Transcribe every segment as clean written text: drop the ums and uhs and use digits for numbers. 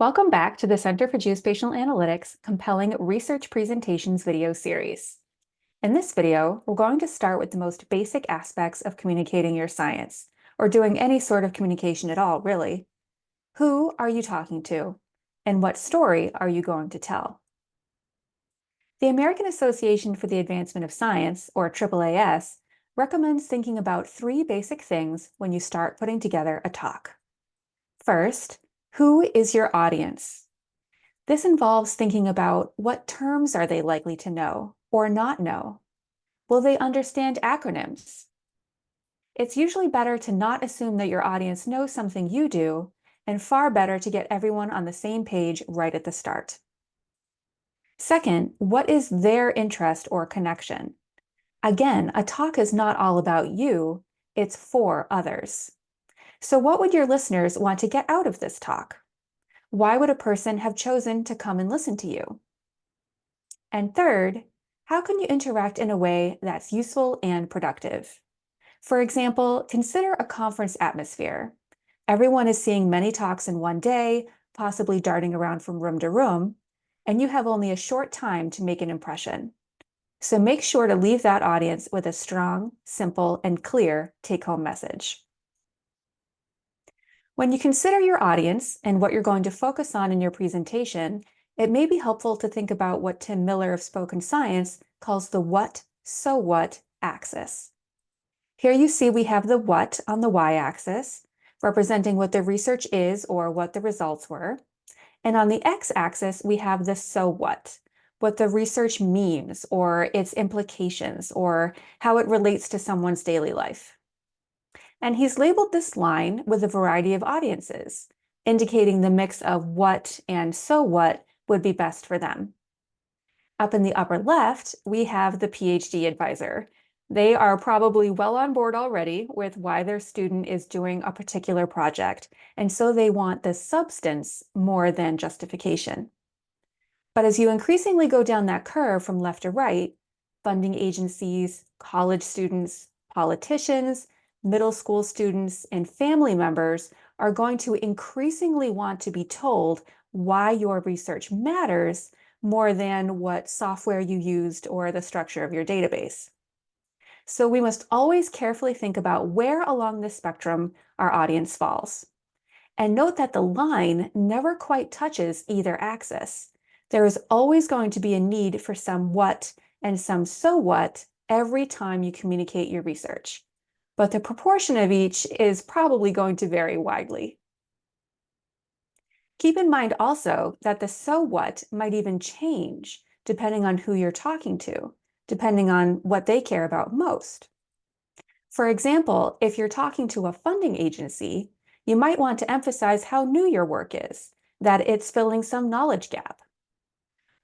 Welcome back to the Center for Geospatial Analytics Compelling Research Presentations video series. In this video, we're going to start with the most basic aspects of communicating your science, or doing any sort of communication at all, really. Who are you talking to? And what story are you going to tell? The American Association for the Advancement of Science, or AAAS, recommends thinking about three basic things when you start putting together a talk. First, who is your audience? This involves thinking about what terms are they likely to know or not know. Will they understand acronyms? It's usually better to not assume that your audience knows something you do, and far better to get everyone on the same page right at the start. Second, what is their interest or connection? Again, a talk is not all about you, it's for others. So what would your listeners want to get out of this talk? Why would a person have chosen to come and listen to you? And third, how can you interact in a way that's useful and productive? For example, consider a conference atmosphere. Everyone is seeing many talks in one day, possibly darting around from room to room, and you have only a short time to make an impression. So make sure to leave that audience with a strong, simple, and clear take-home message. When you consider your audience and what you're going to focus on in your presentation, it may be helpful to think about what Tim Miller of Spoken Science calls the what, so what axis. Here you see we have the what on the y-axis, representing what the research is or what the results were. And on the x-axis, we have the so what the research means or its implications or how it relates to someone's daily life. And he's labeled this line with a variety of audiences, indicating the mix of what and so what would be best for them. Up in the upper left, we have the PhD advisor. They are probably well on board already with why their student is doing a particular project, and so they want the substance more than justification. But as you increasingly go down that curve from left to right, funding agencies, college students, politicians, middle school students, and family members are going to increasingly want to be told why your research matters more than what software you used or the structure of your database. So we must always carefully think about where along this spectrum our audience falls. And note that the line never quite touches either axis. There is always going to be a need for some what and some so what every time you communicate your research. But the proportion of each is probably going to vary widely. Keep in mind also that the so what might even change depending on who you're talking to, depending on what they care about most. For example, if you're talking to a funding agency, you might want to emphasize how new your work is, that it's filling some knowledge gap.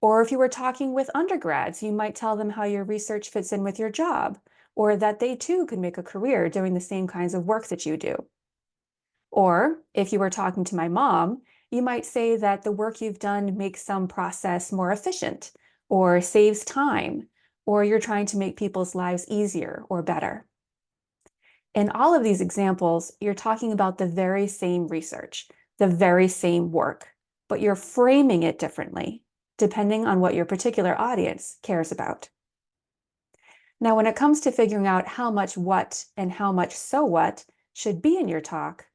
Or if you were talking with undergrads, you might tell them how your research fits in with your job, or that they too could make a career doing the same kinds of work that you do. Or if you were talking to my mom, you might say that the work you've done makes some process more efficient, or saves time, or you're trying to make people's lives easier or better. In all of these examples, you're talking about the very same research, the very same work, but you're framing it differently, depending on what your particular audience cares about. Now, when it comes to figuring out how much what and how much so what should be in your talk,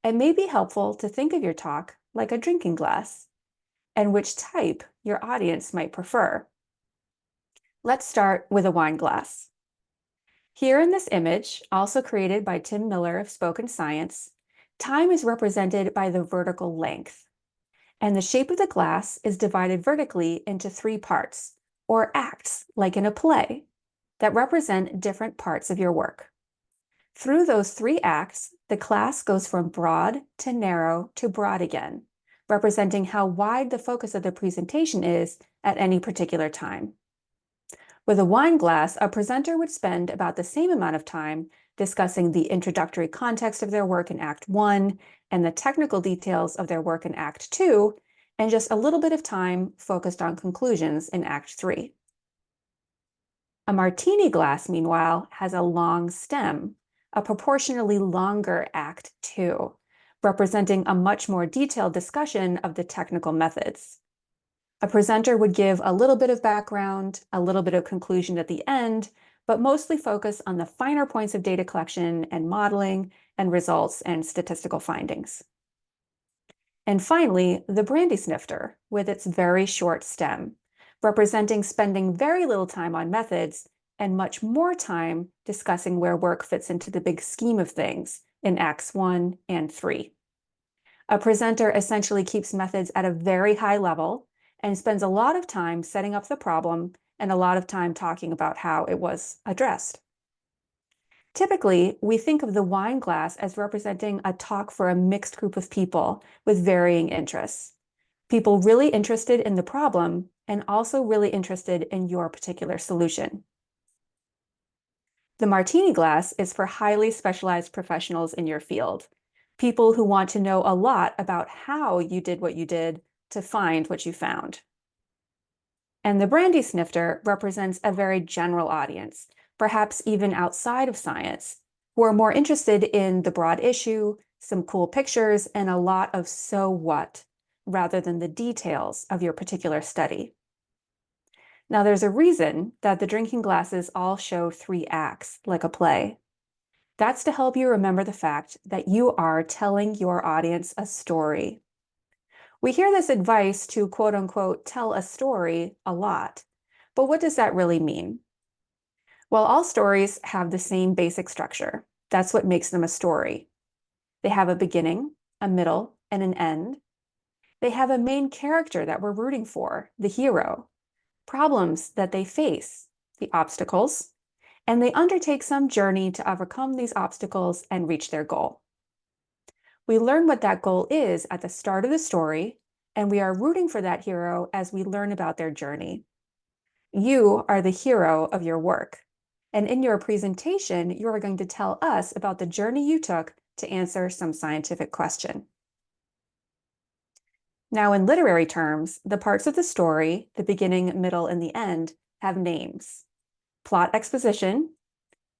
it may be helpful to think of your talk like a drinking glass, and which type your audience might prefer. Let's start with a wine glass. Here in this image, also created by Tim Miller of Spoken Science, time is represented by the vertical length, and the shape of the glass is divided vertically into three parts, or acts, like in a play, that represent different parts of your work. Through those three acts, the glass goes from broad to narrow to broad again, representing how wide the focus of the presentation is at any particular time. With a wine glass, a presenter would spend about the same amount of time discussing the introductory context of their work in Act 1 and the technical details of their work in Act 2, and just a little bit of time focused on conclusions in Act 3. A martini glass, meanwhile, has a long stem, a proportionally longer Act 2, representing a much more detailed discussion of the technical methods. A presenter would give a little bit of background, a little bit of conclusion at the end, but mostly focus on the finer points of data collection and modeling and results and statistical findings. And finally, the brandy snifter with its very short stem, representing spending very little time on methods and much more time discussing where work fits into the big scheme of things in Acts 1 and 3. A presenter essentially keeps methods at a very high level and spends a lot of time setting up the problem and a lot of time talking about how it was addressed. Typically, we think of the wine glass as representing a talk for a mixed group of people with varying interests. People really interested in the problem and also really interested in your particular solution. The martini glass is for highly specialized professionals in your field, people who want to know a lot about how you did what you did to find what you found. And the brandy snifter represents a very general audience, perhaps even outside of science, who are more interested in the broad issue, some cool pictures, and a lot of so what, rather than the details of your particular study. Now, there's a reason that the drinking glasses all show 3 acts, like a play. That's to help you remember the fact that you are telling your audience a story. We hear this advice to quote unquote tell a story a lot, but what does that really mean? Well, all stories have the same basic structure. That's what makes them a story. They have a beginning, a middle, and an end. They have a main character that we're rooting for, the hero, problems that they face, the obstacles, and they undertake some journey to overcome these obstacles and reach their goal. We learn what that goal is at the start of the story, and we are rooting for that hero as we learn about their journey. You are the hero of your work, and in your presentation, you are going to tell us about the journey you took to answer some scientific question. Now, in literary terms, the parts of the story, the beginning, middle, and the end, have names: plot exposition,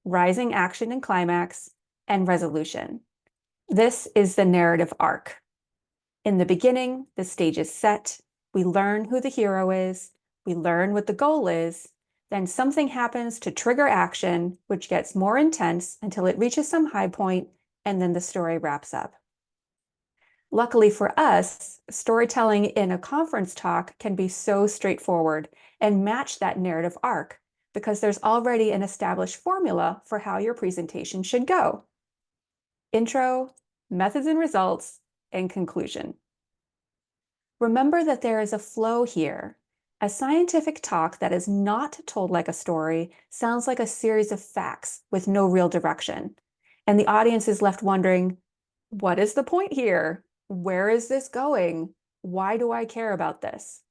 rising action and climax, and resolution. This is the narrative arc. In the beginning, the stage is set. We learn who the hero is. We learn what the goal is. Then something happens to trigger action, which gets more intense until it reaches some high point, and then the story wraps up. Luckily for us, storytelling in a conference talk can be so straightforward and match that narrative arc because there's already an established formula for how your presentation should go: intro, methods and results, and conclusion. Remember that there is a flow here. A scientific talk that is not told like a story sounds like a series of facts with no real direction, and the audience is left wondering, what is the point here? Where is this going? Why do I care about this?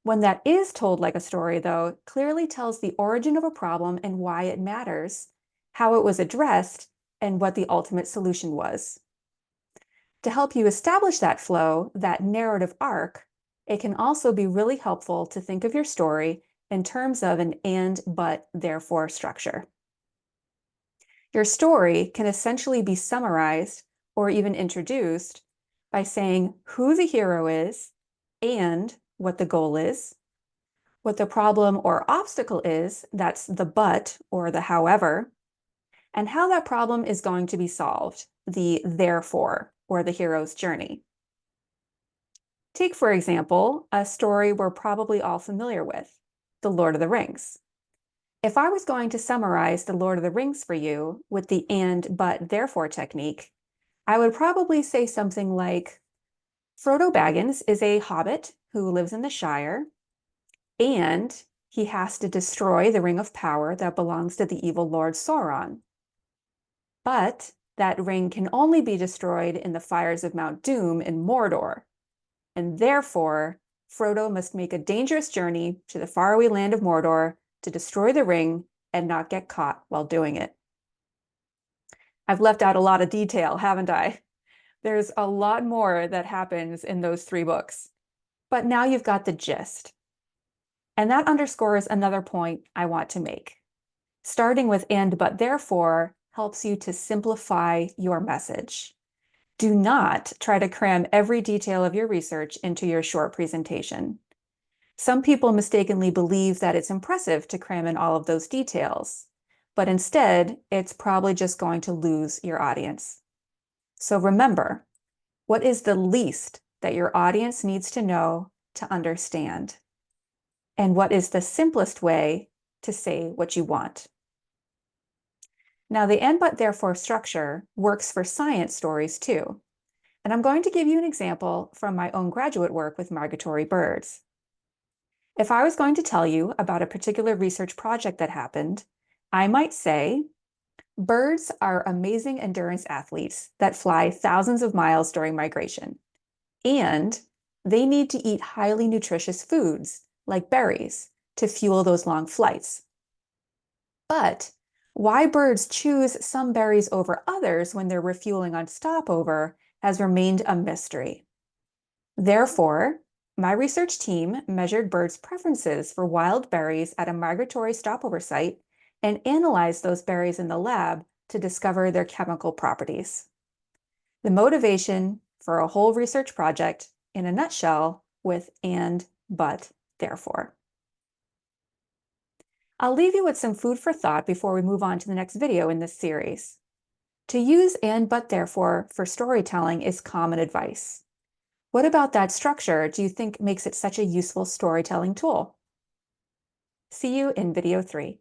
One that is told like a story, though, clearly tells the origin of a problem and why it matters, how it was addressed, and what the ultimate solution was. To help you establish that flow, that narrative arc, it can also be really helpful to think of your story in terms of an and, but, therefore structure. Your story can essentially be summarized or even introduced by saying who the hero is and what the goal is, what the problem or obstacle is, that's the but or the however, and how that problem is going to be solved, the therefore or the hero's journey. Take, for example, a story we're probably all familiar with, The Lord of the Rings. If I was going to summarize The Lord of the Rings for you with the and, but, therefore technique, I would probably say something like, Frodo Baggins is a hobbit who lives in the Shire, and he has to destroy the Ring of Power that belongs to the evil Lord Sauron. But that ring can only be destroyed in the fires of Mount Doom in Mordor, and therefore Frodo must make a dangerous journey to the faraway land of Mordor to destroy the ring and not get caught while doing it. I've left out a lot of detail, haven't I? There's a lot more that happens in those 3 books, but now you've got the gist. And that underscores another point I want to make. Starting with and, but, therefore helps you to simplify your message. Do not try to cram every detail of your research into your short presentation. Some people mistakenly believe that it's impressive to cram in all of those details, but instead, it's probably just going to lose your audience. So remember, what is the least that your audience needs to know to understand? And what is the simplest way to say what you want? Now, the and but therefore structure works for science stories too. And I'm going to give you an example from my own graduate work with migratory birds. If I was going to tell you about a particular research project that happened, I might say, birds are amazing endurance athletes that fly thousands of miles during migration, and they need to eat highly nutritious foods like berries to fuel those long flights. But why birds choose some berries over others when they're refueling on stopover has remained a mystery. Therefore, my research team measured birds' preferences for wild berries at a migratory stopover site and analyzed those berries in the lab to discover their chemical properties. The motivation for a whole research project in a nutshell with and, but, therefore. I'll leave you with some food for thought before we move on to the next video in this series. To use and, but, therefore for storytelling is common advice. What about that structure do you think makes it such a useful storytelling tool? See you in video 3.